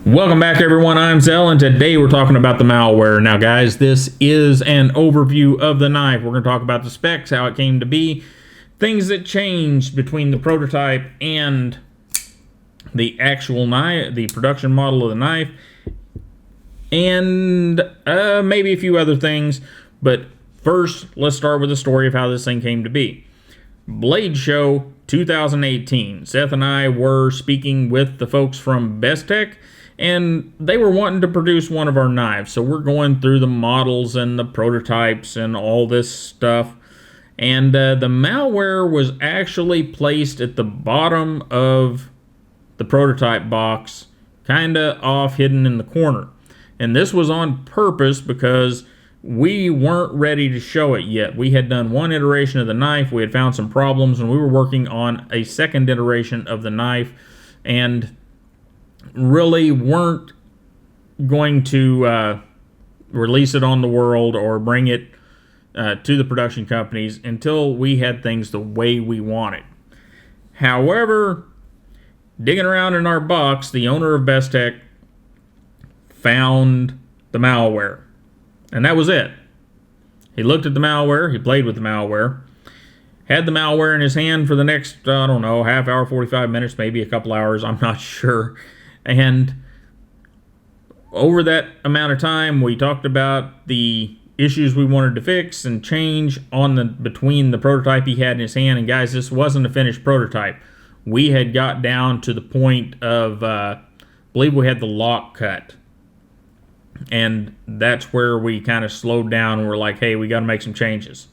Welcome back, everyone. I'm Zell, and today we're talking about the malware. Now, guys, this is an overview of the knife. We're going to talk about the specs, how it came to be, things that changed between the prototype and the actual knife, the production model of the knife, and maybe a few other things. But first, let's start with the story of how this thing came to be. Blade Show 2018. Seth and I were speaking with the folks from Bestech, and they were wanting to produce one of our knives. So we're going through the models and the prototypes and all this stuff. And the malware was actually placed at the bottom of the prototype box, kind of off, hidden in the corner. And this was on purpose because we weren't ready to show it yet. We had done one iteration of the knife, we had found some problems, and we were working on a second iteration of the knife, and really weren't going to release it on the world or bring it to the production companies until we had things the way we wanted. However, digging around in our box, the owner of Bestech found the malware. And that was it. He looked at the malware, he played with the malware, had the malware in his hand for the next, I don't know, half hour, 45 minutes, maybe a couple hours, I'm not sure. And over that amount of time, we talked about the issues we wanted to fix and change on between the prototype he had in his hand. And guys, this wasn't a finished prototype. We had got down to the point of, I believe we had the lock cut. And that's where we kind of slowed down and we're like, hey, we got to make some changes.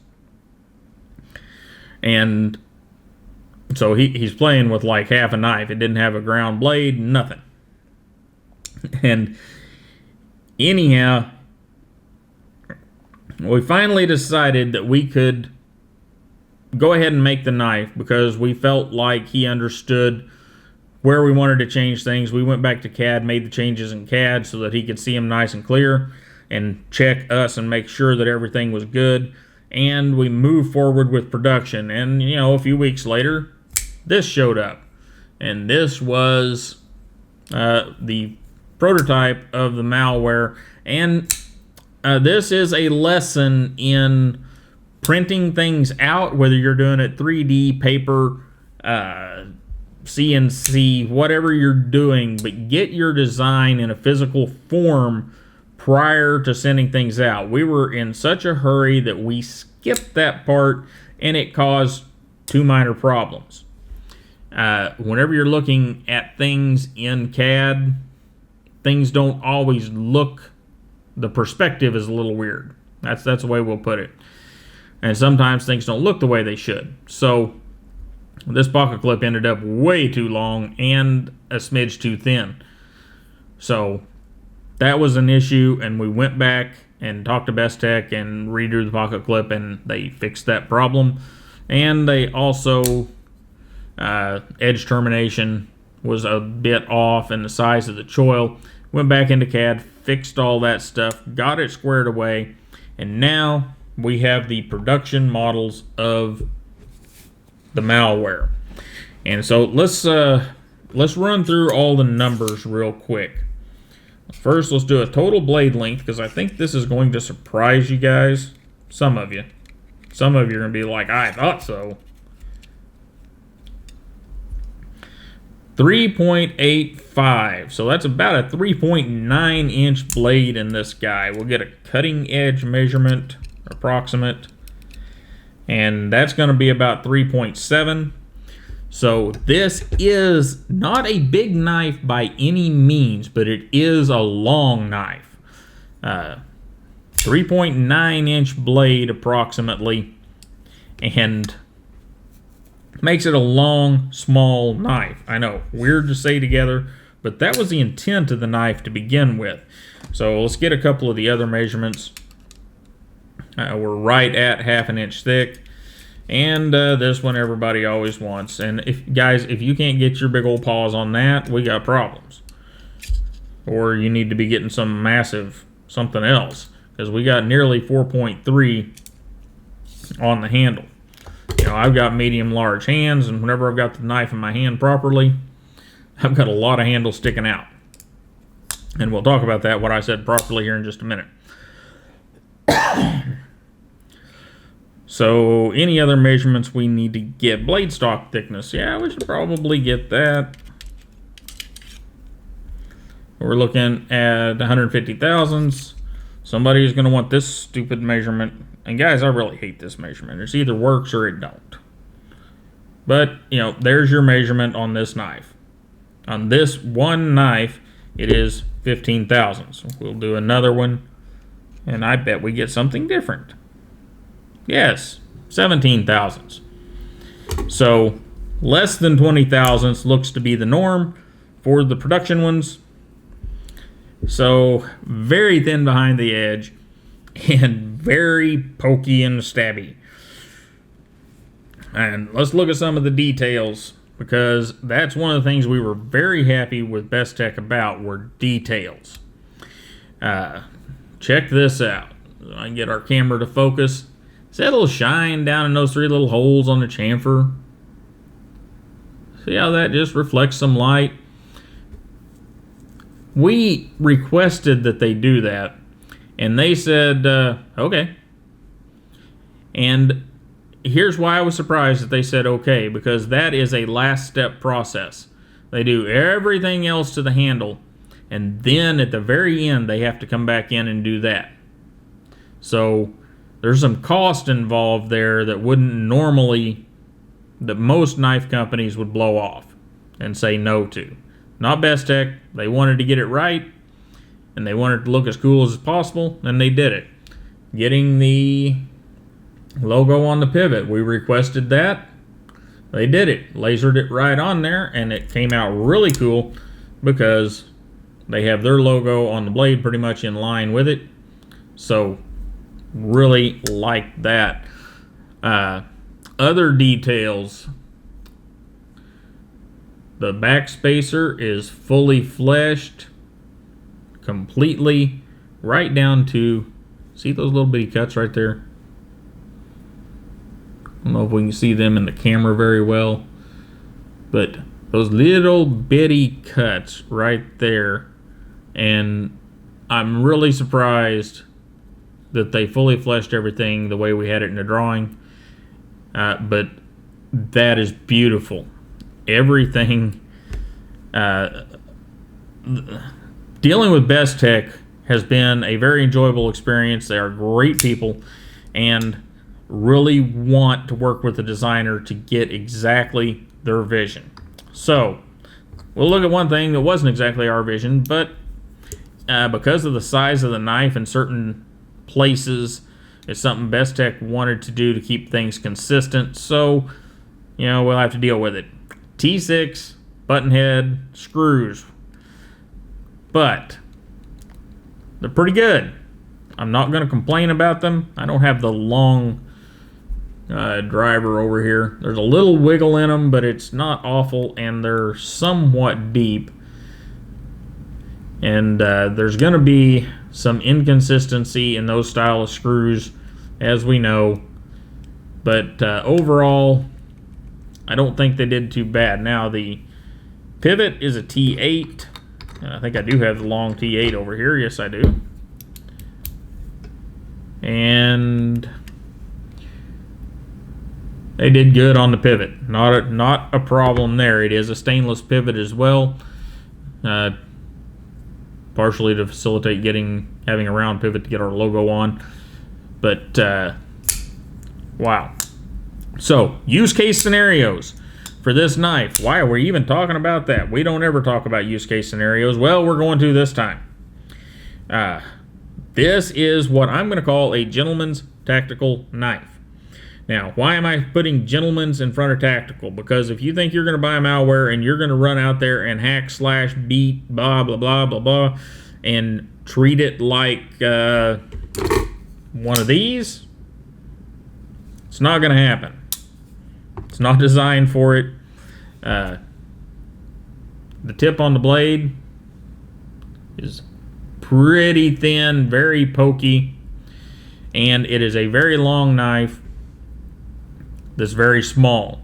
And so he's playing with like half a knife. It didn't have a ground blade, nothing. And anyhow, we finally decided that we could go ahead and make the knife because we felt like he understood where we wanted to change things. We went back to CAD, made the changes in CAD so that he could see them nice and clear and check us and make sure that everything was good. And we moved forward with production. And, you know, a few weeks later, this showed up. And this was the prototype of the malware. And this is a lesson in printing things out, whether you're doing it 3D, paper, CNC, whatever you're doing, but get your design in a physical form prior to sending things out. We were in such a hurry that we skipped that part, and it caused two minor problems. Whenever you're looking at things in CAD, things don't always look, the perspective is a little weird. That's the way we'll put it. And sometimes things don't look the way they should. So this pocket clip ended up way too long and a smidge too thin. So that was an issue, and we went back and talked to Bestech and redrew the pocket clip, and they fixed that problem. And they also, edge termination was a bit off in the size of the choil. Went back into CAD, fixed all that stuff, got it squared away, and now we have the production models of the malware. And so let's run through all the numbers real quick. First, let's do a total blade length, because I think this is going to surprise you guys. Some of you. Some of you are going to be like, I thought so. 3.85. So that's about a 3.9 inch blade in this guy. We'll get a cutting edge measurement, approximate. And that's going to be about 3.7. So this is not a big knife by any means, but it is a long knife. 3.9 inch blade approximately, and makes it a long, small knife. I know, weird to say together, but that was the intent of the knife to begin with. So let's get a couple of the other measurements. We're right at ½ an inch thick. And this one everybody always wants. And if you can't get your big old paws on that, we got problems. Or you need to be getting some massive something else, because we got nearly 4.3 on the handle. You know, I've got medium large hands, and whenever I've got the knife in my hand properly, I've got a lot of handle sticking out. And we'll talk about that, what I said properly, here in just a minute. So, any other measurements we need to get? Blade stock thickness. Yeah, we should probably get that. We're looking at 150 thousandths. Somebody's going to want this stupid measurement. And guys, I really hate this measurement. It either works or it don't. But, you know, there's your measurement on this knife. On this one knife, it is 15 thousandths. We'll do another one, and I bet we get something different. Yes, 17 thousandths. So, less than 20 thousandths looks to be the norm for the production ones. So, very thin behind the edge and very pokey and stabby. And let's look at some of the details, because that's one of the things we were very happy with Bestech about, were details. Check this out. I can get our camera to focus. See that little shine down in those 3 little holes on the chamfer? See how that just reflects some light? We requested that they do that, and they said, okay. And here's why I was surprised that they said okay, because that is a last step process. They do everything else to the handle, and then at the very end they have to come back in and do that. So there's some cost involved there that wouldn't normally, that most knife companies would blow off and say no to. Not Bestech. They wanted to get it right, and they wanted it to look as cool as possible, and they did it. Getting the logo on the pivot, we requested that. They did it. Lasered it right on there, and it came out really cool because they have their logo on the blade pretty much in line with it. So, really like that. Other details. The back spacer is fully fleshed completely, right down to, see those little bitty cuts right there? I don't know if we can see them in the camera very well, but those little bitty cuts right there. And I'm really surprised that they fully fleshed everything the way we had it in the drawing. But that is beautiful. Everything. Dealing with Bestech has been a very enjoyable experience. They are great people and really want to work with the designer to get exactly their vision. So, we'll look at one thing that wasn't exactly our vision, but because of the size of the knife in certain places, it's something Bestech wanted to do to keep things consistent. So, you know, we'll have to deal with it. T6, button head, screws. But they're pretty good. I'm not going to complain about them. I don't have the long driver over here. There's a little wiggle in them, but it's not awful, and they're somewhat deep. And there's going to be some inconsistency in those style of screws, as we know. But overall, I don't think they did too bad. Now, the pivot is a T8. I think I do have the long T8 over here. Yes, I do. And they did good on the pivot. Not a problem there. It is a stainless pivot as well. Partially to facilitate having a round pivot to get our logo on. But, wow. So, use case scenarios for this knife. Why are we even talking about that? We don't ever talk about use case scenarios. Well, we're going to this time. This is what I'm going to call a gentleman's tactical knife. Now, why am I putting gentleman's in front of tactical? Because if you think you're going to buy a malware and you're going to run out there and hack, slash, beat, blah, blah, blah, blah, blah, and treat it like one of these, it's not going to happen. It's not designed for it. The tip on the blade is pretty thin, very pokey, and it is a very long knife that's very small.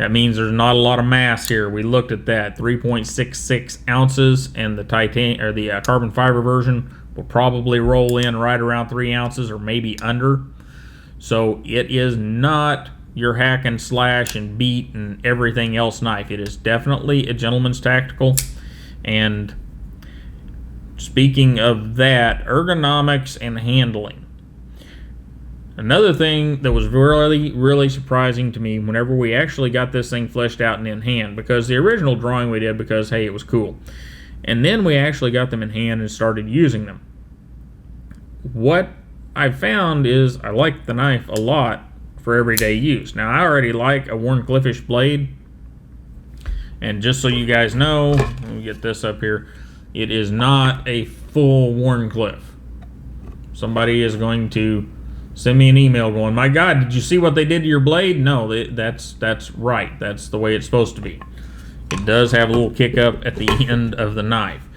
That means there's not a lot of mass here. We looked at that, 3.66 ounces, and the titanium or the carbon fiber version will probably roll in right around 3 ounces or maybe under. So it is not your hack and slash and beat and everything else knife. It is definitely a gentleman's tactical. And speaking of that, ergonomics and handling. Another thing that was really surprising to me whenever we actually got this thing fleshed out and in hand, because the original drawing we did because, hey, it was cool. And then we actually got them in hand and started using them. What I found is I like the knife a lot for everyday use. Now, I already like a Wharncliffe-ish blade. And just so you guys know, let me get this up here, it is not a full Wharncliffe. Somebody is going to send me an email going, my God, did you see what they did to your blade? No, that's right. That's the way it's supposed to be. It does have a little kick up at the end of the knife.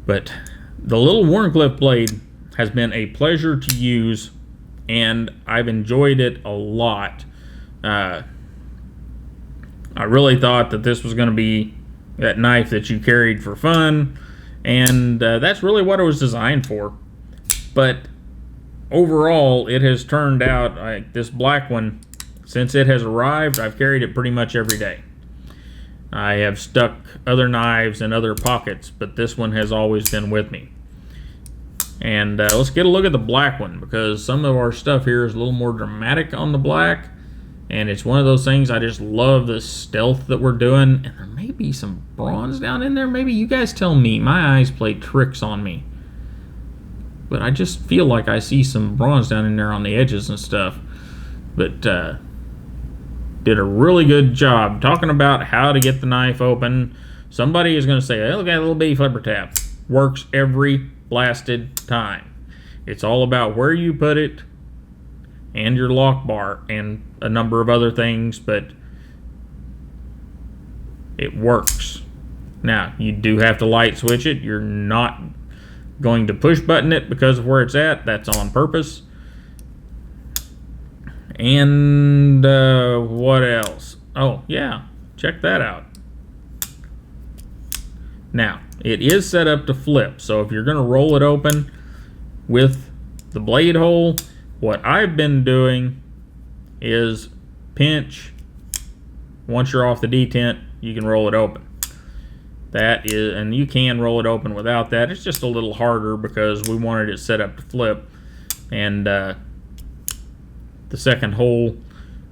But the little Wharncliffe blade has been a pleasure to use, and I've enjoyed it a lot. I really thought that this was going to be that knife that you carried for fun, and that's really what it was designed for. But overall, it has turned out, this black one, since it has arrived, I've carried it pretty much every day. I have stuck other knives in other pockets, but this one has always been with me. And let's get a look at the black one, because some of our stuff here is a little more dramatic on the black, and it's one of those things I just love the stealth that we're doing. And there may be some bronze down in there. Maybe you guys tell me. My eyes play tricks on me. But I just feel like I see some bronze down in there on the edges and stuff. But did a really good job talking about how to get the knife open. Somebody is going to say, hey, look at that little bitty flipper tab. Works every blasted time. It's all about where you put it and your lock bar and a number of other things, but it works. Now, you do have to light switch it. You're not going to push button it because of where it's at. That's on purpose. And what else? Oh, yeah, check that out. Now, it is set up to flip, so if you're going to roll it open with the blade hole, what I've been doing is pinch. Once you're off the detent, you can roll it open. That is, and you can roll it open without that. It's just a little harder because we wanted it set up to flip. And the second hole,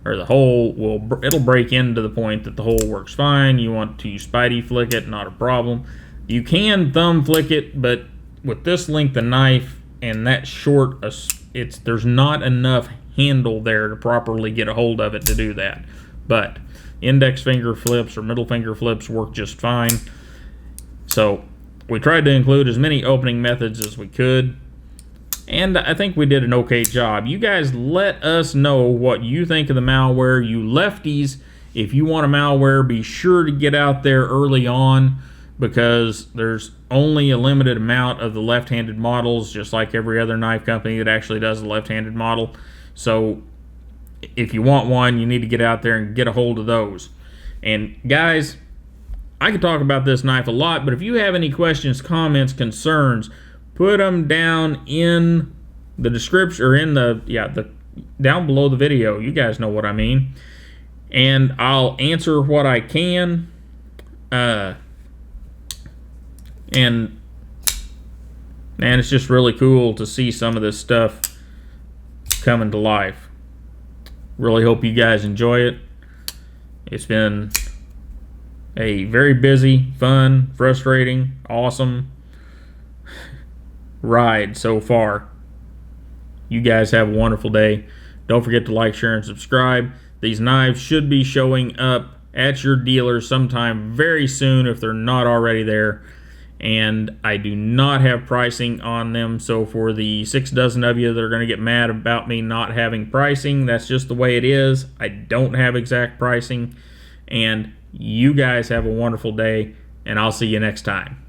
or the hole, it'll break into the point that the hole works fine. You want to spidey flick it, not a problem. You can thumb flick it, but with this length of knife and that short, there's not enough handle there to properly get a hold of it to do that. But index finger flips or middle finger flips work just fine. So we tried to include as many opening methods as we could, and I think we did an okay job. You guys let us know what you think of the Malware. You lefties, if you want a Malware, be sure to get out there early on, because there's only a limited amount of the left-handed models, just like every other knife company that actually does a left-handed model. So if you want one, you need to get out there and get a hold of those. And guys, I could talk about this knife a lot, but if you have any questions, comments, concerns, put them down in the description, or in down below the video. You guys know what I mean. And I'll answer what I can. And man, it's just really cool to see some of this stuff coming to life. Really hope you guys enjoy it. It's been a very busy, fun, frustrating, awesome ride so far. You guys have a wonderful day. Don't forget to like, share, and subscribe. These knives should be showing up at your dealer sometime very soon if they're not already there. And I do not have pricing on them, so for the 6 dozen of you that are going to get mad about me not having pricing, that's just the way it is. I don't have exact pricing. And you guys have a wonderful day, and I'll see you next time.